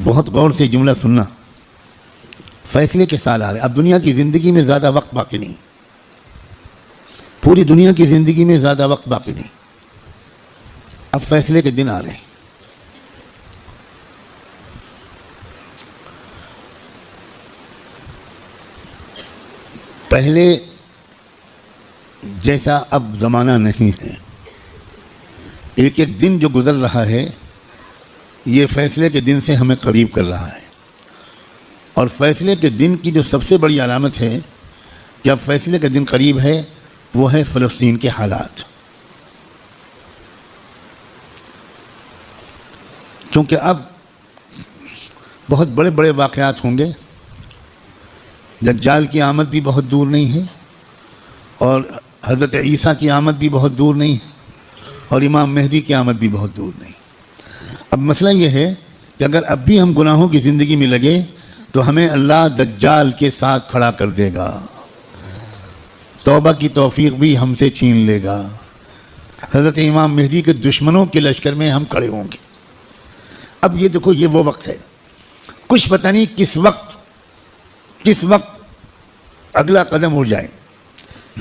بہت غور سے جملہ سننا، فیصلے کے سال آ رہے. اب دنیا کی زندگی میں زیادہ وقت باقی نہیں، پوری دنیا کی زندگی میں زیادہ وقت باقی نہیں. اب فیصلے کے دن آ رہے ہیں. پہلے جیسا اب زمانہ نہیں ہے. ایک ایک دن جو گزر رہا ہے یہ فیصلے کے دن سے ہمیں قریب کر رہا ہے. اور فیصلے کے دن کی جو سب سے بڑی علامت ہے کہ اب فیصلے کا دن قریب ہے وہ ہے فلسطین کے حالات. کیونکہ اب بہت بڑے بڑے واقعات ہوں گے. دجال کی آمد بھی بہت دور نہیں ہے، اور حضرت عیسیٰ کی آمد بھی بہت دور نہیں ہے، اور امام مہدی کی آمد بھی بہت دور نہیں. اب مسئلہ یہ ہے کہ اگر اب بھی ہم گناہوں کی زندگی میں لگے تو ہمیں اللہ دجال کے ساتھ کھڑا کر دے گا، توبہ کی توفیق بھی ہم سے چھین لے گا. حضرت امام مہدی کے دشمنوں کے لشکر میں ہم کھڑے ہوں گے. اب یہ دیکھو، یہ وہ وقت ہے، کچھ پتہ نہیں کس وقت اگلا قدم اٹھ جائے.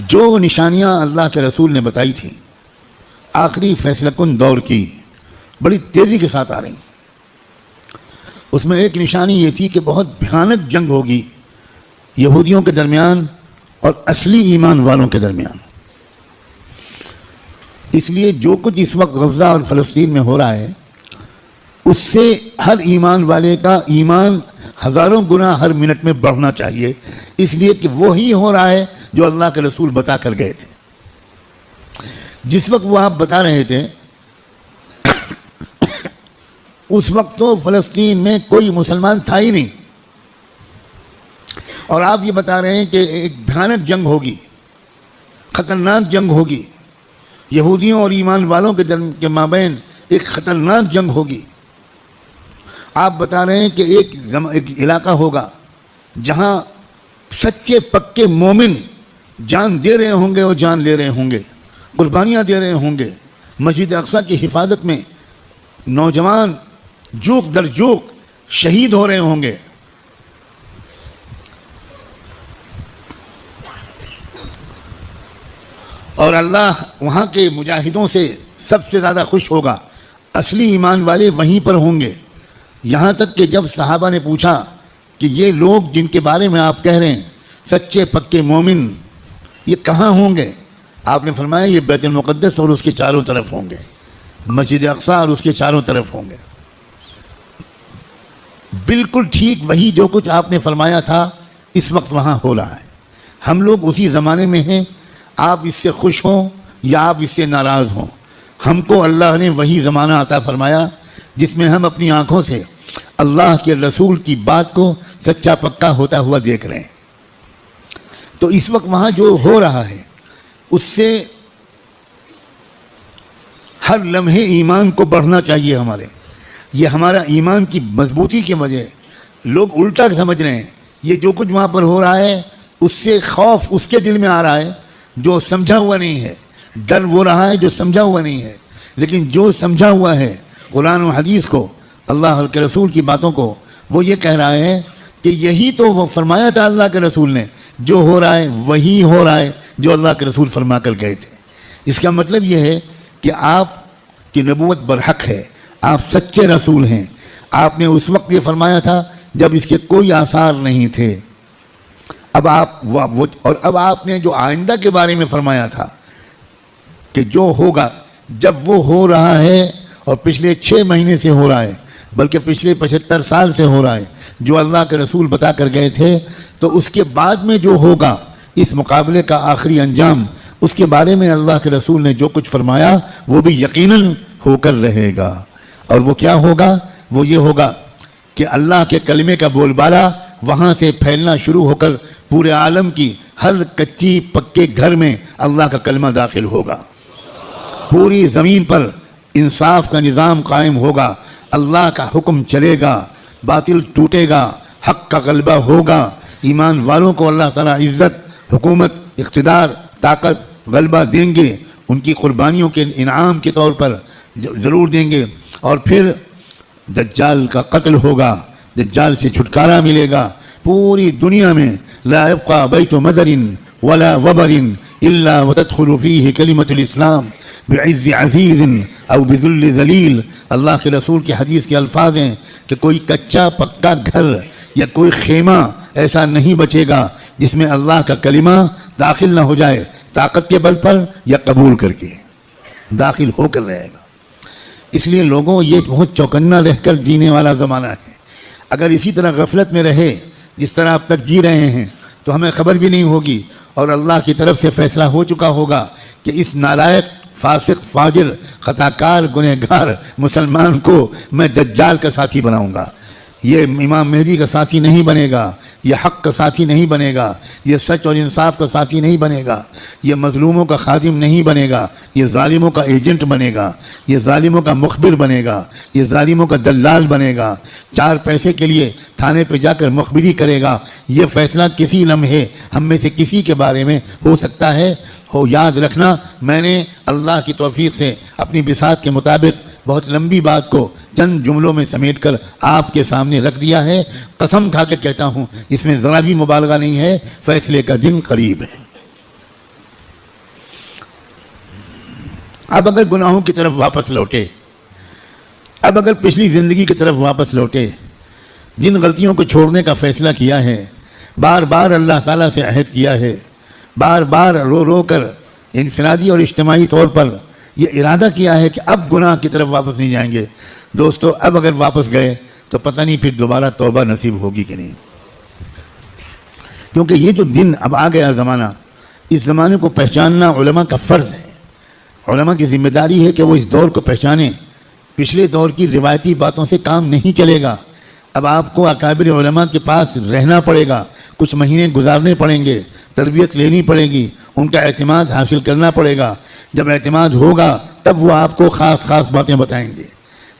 جو نشانیاں اللہ کے رسول نے بتائی تھیں آخری فیصلہ کن دور کی، بڑی تیزی کے ساتھ آ رہی. اس میں ایک نشانی یہ تھی کہ بہت بھیانک جنگ ہوگی یہودیوں کے درمیان اور اصلی ایمان والوں کے درمیان. اس لیے جو کچھ اس وقت غزہ اور فلسطین میں ہو رہا ہے اس سے ہر ایمان والے کا ایمان ہزاروں گنا ہر منٹ میں بڑھنا چاہیے، اس لیے کہ وہی ہو رہا ہے جو اللہ کے رسول بتا کر گئے تھے. جس وقت وہ آپ بتا رہے تھے اس وقت تو فلسطین میں کوئی مسلمان تھا ہی نہیں، اور آپ یہ بتا رہے ہیں کہ ایک بھیانک جنگ ہوگی، خطرناک جنگ ہوگی، یہودیوں اور ایمان والوں کے مابین ایک خطرناک جنگ ہوگی. آپ بتا رہے ہیں کہ ایک علاقہ ہوگا جہاں سچے پکے مومن جان دے رہے ہوں گے اور جان لے رہے ہوں گے، قربانیاں دے رہے ہوں گے. مسجد اقصیٰ کی حفاظت میں نوجوان جوک در جوک شہید ہو رہے ہوں گے. اور اللہ وہاں کے مجاہدوں سے سب سے زیادہ خوش ہوگا. اصلی ایمان والے وہیں پر ہوں گے. یہاں تک کہ جب صحابہ نے پوچھا کہ یہ لوگ جن کے بارے میں آپ کہہ رہے ہیں سچے پکے مومن یہ کہاں ہوں گے، آپ نے فرمایا یہ بیت المقدس اور اس کے چاروں طرف ہوں گے، مسجد اقصیٰ اور اس کے چاروں طرف ہوں گے. بالکل ٹھیک وہی جو کچھ آپ نے فرمایا تھا اس وقت وہاں ہو رہا ہے. ہم لوگ اسی زمانے میں ہیں. آپ اس سے خوش ہوں یا آپ اس سے ناراض ہوں، ہم کو اللہ نے وہی زمانہ عطا فرمایا جس میں ہم اپنی آنکھوں سے اللہ کے رسول کی بات کو سچا پکا ہوتا ہوا دیکھ رہے ہیں. تو اس وقت وہاں جو ہو رہا ہے اس سے ہر لمحے ایمان کو بڑھنا چاہیے ہمارے. یہ ہمارا ایمان کی مضبوطی کے وجہ لوگ الٹا سمجھ رہے ہیں. یہ جو کچھ وہاں پر ہو رہا ہے اس سے خوف اس کے دل میں آ رہا ہے جو سمجھا ہوا نہیں ہے، ڈر وہ رہا ہے جو سمجھا ہوا نہیں ہے. لیکن جو سمجھا ہوا ہے قرآن و حدیث کو، اللہ کے رسول کی باتوں کو، وہ یہ کہہ رہا ہے کہ یہی تو وہ فرمایا تھا اللہ کے رسول نے، جو ہو رہا ہے وہی ہو رہا ہے جو اللہ کے رسول فرما کر گئے تھے. اس کا مطلب یہ ہے کہ آپ کی نبوت برحق ہے، آپ سچے رسول ہیں. آپ نے اس وقت یہ فرمایا تھا جب اس کے کوئی آثار نہیں تھے. اب اب آپ نے جو آئندہ کے بارے میں فرمایا تھا کہ جو ہوگا، جب وہ ہو رہا ہے اور پچھلے 6 مہینے سے ہو رہا ہے بلکہ پچھلے 75 سال سے ہو رہا ہے، جو اللہ کے رسول بتا کر گئے تھے، تو اس کے بعد میں جو ہوگا اس مقابلے کا آخری انجام، اس کے بارے میں اللہ کے رسول نے جو کچھ فرمایا وہ بھی یقیناً ہو کر رہے گا. اور وہ کیا ہوگا؟ وہ یہ ہوگا کہ اللہ کے کلمے کا بول بالا وہاں سے پھیلنا شروع ہو کر پورے عالم کی ہر کچی پکے گھر میں اللہ کا کلمہ داخل ہوگا. پوری زمین پر انصاف کا نظام قائم ہوگا، اللہ کا حکم چلے گا، باطل ٹوٹے گا، حق کا غلبہ ہوگا. ایمان والوں کو اللہ تعالیٰ عزت، حکومت، اقتدار، طاقت، غلبہ دیں گے. ان کی قربانیوں کے انعام کے طور پر ضرور دیں گے. اور پھر دجال کا قتل ہوگا، دجال سے چھٹکارا ملے گا، پوری دنیا میں لا يبقى بیت مدر ولا وبر الا وتدخل فيه کلمۃ الاسلام بعز عزیز او بذل ذلیل۔ اللہ کے رسول کی حدیث کے الفاظ ہیں کہ کوئی کچا پکا گھر یا کوئی خیمہ ایسا نہیں بچے گا جس میں اللہ کا کلمہ داخل نہ ہو جائے، طاقت کے بل پر یا قبول کر کے داخل ہو کر رہے گا۔ اس لیے لوگوں، یہ بہت چوکنا رہ کر جینے والا زمانہ ہے۔ اگر اسی طرح غفلت میں رہے جس طرح اب تک جی رہے ہیں تو ہمیں خبر بھی نہیں ہوگی، اور اللہ کی طرف سے فیصلہ ہو چکا ہوگا کہ اس نالائق، فاسق، فاجر، خطاکار، گنہگار مسلمان کو میں دجال کا ساتھی بناؤں گا۔ یہ امام مہدی کا ساتھی نہیں بنے گا، یہ حق کا ساتھی نہیں بنے گا، یہ سچ اور انصاف کا ساتھی نہیں بنے گا، یہ مظلوموں کا خادم نہیں بنے گا، یہ ظالموں کا ایجنٹ بنے گا، یہ ظالموں کا مخبر بنے گا، یہ ظالموں کا دلال بنے گا، 4 پیسے کے لیے تھانے پہ جا کر مخبری کرے گا۔ یہ فیصلہ کسی لمحے ہم میں سے کسی کے بارے میں ہو سکتا ہے۔ یاد رکھنا، میں نے اللہ کی توفیق سے اپنی بساط کے مطابق بہت لمبی بات کو چند جملوں میں سمیٹ کر آپ کے سامنے رکھ دیا ہے۔ قسم کھا کے کہتا ہوں، اس میں ذرا بھی مبالغہ نہیں ہے، فیصلے کا دن قریب ہے۔ اب اگر گناہوں کی طرف واپس لوٹے، اب اگر پچھلی زندگی کی طرف واپس لوٹے، جن غلطیوں کو چھوڑنے کا فیصلہ کیا ہے، بار بار اللہ تعالیٰ سے عہد کیا ہے، بار بار رو رو کر انفرادی اور اجتماعی طور پر یہ ارادہ کیا ہے کہ اب گناہ کی طرف واپس نہیں جائیں گے، دوستو اب اگر واپس گئے تو پتہ نہیں پھر دوبارہ توبہ نصیب ہوگی کہ نہیں، کیونکہ یہ جو دن اب آ گیا زمانہ، اس زمانے کو پہچاننا علماء کا فرض ہے۔ علماء کی ذمہ داری ہے کہ وہ اس دور کو پہچانیں۔ پچھلے دور کی روایتی باتوں سے کام نہیں چلے گا، اب آپ کو اکابر علماء کے پاس رہنا پڑے گا، کچھ مہینے گزارنے پڑیں گے، تربیت لینی پڑے گی، ان کا اعتماد حاصل کرنا پڑے گا۔ جب اعتماد ہوگا تب وہ آپ کو خاص باتیں بتائیں گے،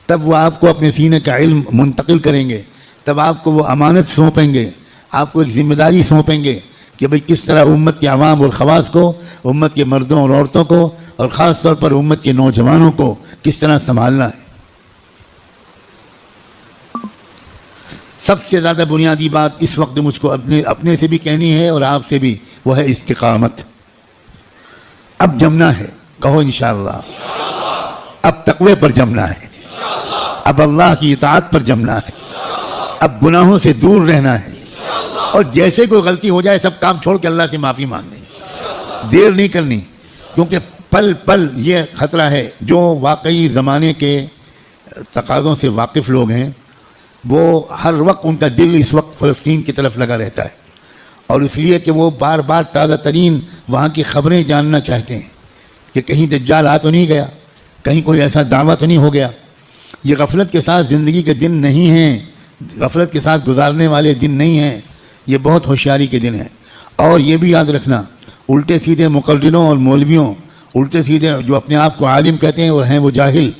تب وہ آپ کو اپنے سینے کا علم منتقل کریں گے، تب آپ کو وہ امانت سونپیں گے، آپ کو ایک ذمہ داری سونپیں گے کہ بھئی کس طرح امت کے عوام اور خواص کو، امت کے مردوں اور عورتوں کو، اور خاص طور پر امت کے نوجوانوں کو کس طرح سنبھالنا ہے۔ سب سے زیادہ بنیادی بات اس وقت مجھ کو اپنے سے بھی کہنی ہے اور آپ سے بھی، وہ ہے استقامت۔ اب جمنا ہے، کہو انشاءاللہ۔ اب تقوی پر جمنا ہے، اب اللہ کی اطاعت پر جمنا ہے، اب گناہوں سے دور رہنا ہے، اور جیسے کوئی غلطی ہو جائے سب کام چھوڑ کے اللہ سے معافی مانگنی، دیر نہیں کرنی، کیونکہ پل پل یہ خطرہ ہے۔ جو واقعی زمانے کے تقاضوں سے واقف لوگ ہیں، وہ ہر وقت ان کا دل اس وقت فلسطین کی طرف لگا رہتا ہے، اور اس لیے کہ وہ بار بار تازہ ترین وہاں کی خبریں جاننا چاہتے ہیں کہ کہیں دجال آ تو نہیں گیا، کہیں کوئی ایسا دعویٰ تو نہیں ہو گیا۔ یہ غفلت کے ساتھ زندگی کے دن نہیں ہیں، غفلت کے ساتھ گزارنے والے دن نہیں ہیں، یہ بہت ہوشیاری کے دن ہیں۔ اور یہ بھی یاد رکھنا، الٹے سیدھے مقرروں اور مولویوں، الٹے سیدھے جو اپنے آپ کو عالم کہتے ہیں اور ہیں وہ جاہل،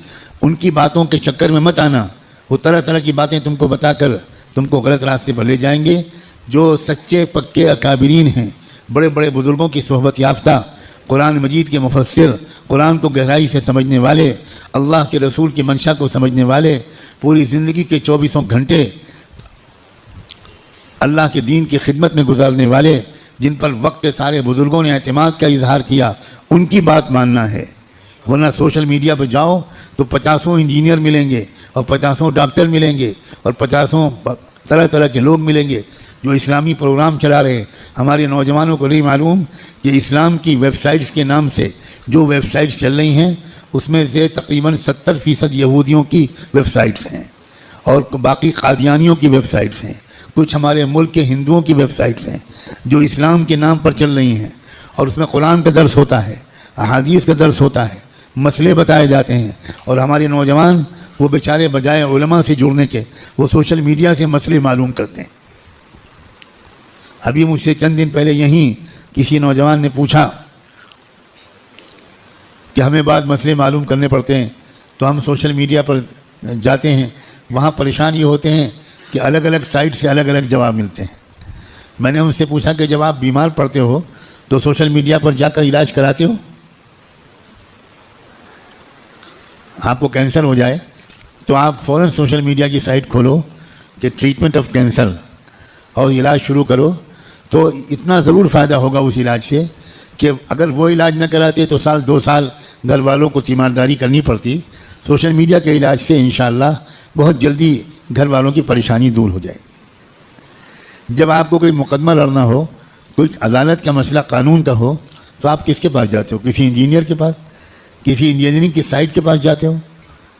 ان کی باتوں کے چکر میں مت آنا۔ وہ طرح طرح کی باتیں تم کو بتا کر تم کو غلط راستے پر لے جائیں گے۔ جو سچے پکے اکابرین ہیں، بڑے بڑے بزرگوں کی صحبت یافتہ، قرآن مجید کے مفسر، قرآن کو گہرائی سے سمجھنے والے، اللہ کے رسول کی منشا کو سمجھنے والے، پوری زندگی کے 24 گھنٹے اللہ کے دین کی خدمت میں گزارنے والے، جن پر وقت کے سارے بزرگوں نے اعتماد کا اظہار کیا، ان کی بات ماننا ہے۔ ورنہ سوشل میڈیا پہ جاؤ تو 50 انجینئر ملیں گے، اور 50 ڈاکٹر ملیں گے، اور 50 طرح طرح کے لوگ ملیں گے جو اسلامی پروگرام چلا رہے ہیں۔ ہمارے نوجوانوں کو نہیں معلوم کہ اسلام کی ویب سائٹس کے نام سے جو ویب سائٹس چل رہی ہیں، اس میں سے تقریباً 70% یہودیوں کی ویب سائٹس ہیں، اور باقی قادیانیوں کی ویب سائٹس ہیں، کچھ ہمارے ملک کے ہندوؤں کی ویب سائٹس ہیں جو اسلام کے نام پر چل رہی ہیں، اور اس میں قرآن کا درس ہوتا ہے، احادیث کا درس ہوتا ہے، مسئلے بتائے جاتے ہیں، اور ہمارے نوجوان وہ بیچارے بجائے علماء سے جڑنے کے وہ سوشل میڈیا سے مسئلے معلوم کرتے ہیں۔ ابھی مجھ سے چند دن پہلے یہیں کسی نوجوان نے پوچھا کہ ہمیں بعض مسئلے معلوم کرنے پڑتے ہیں تو ہم سوشل میڈیا پر جاتے ہیں، وہاں پریشان یہ ہوتے ہیں کہ الگ الگ سائٹ سے الگ الگ جواب ملتے ہیں۔ میں نے ان سے پوچھا کہ جب آپ بیمار پڑتے ہو تو سوشل میڈیا پر جا کر علاج کراتے ہو؟ آپ کو کینسر ہو جائے تو آپ فوراً سوشل میڈیا کی سائٹ کھولو کہ ٹریٹمنٹ آف کینسر اور علاج شروع کرو. تو اتنا ضرور فائدہ ہوگا اس علاج سے کہ اگر وہ علاج نہ کراتے تو سال 2 سال گھر والوں کو تیمارداری کرنی پڑتی. سوشل میڈیا کے علاج سے انشاءاللہ بہت جلدی گھر والوں کی پریشانی دور ہو جائے. جب آپ کو کوئی مقدمہ لڑنا ہو, کوئی عدالت کا مسئلہ قانون کا ہو, تو آپ کس کے پاس جاتے ہو؟ کسی انجینئر کے پاس, کسی انجینئرنگ کی سائٹ کے پاس جاتے ہو.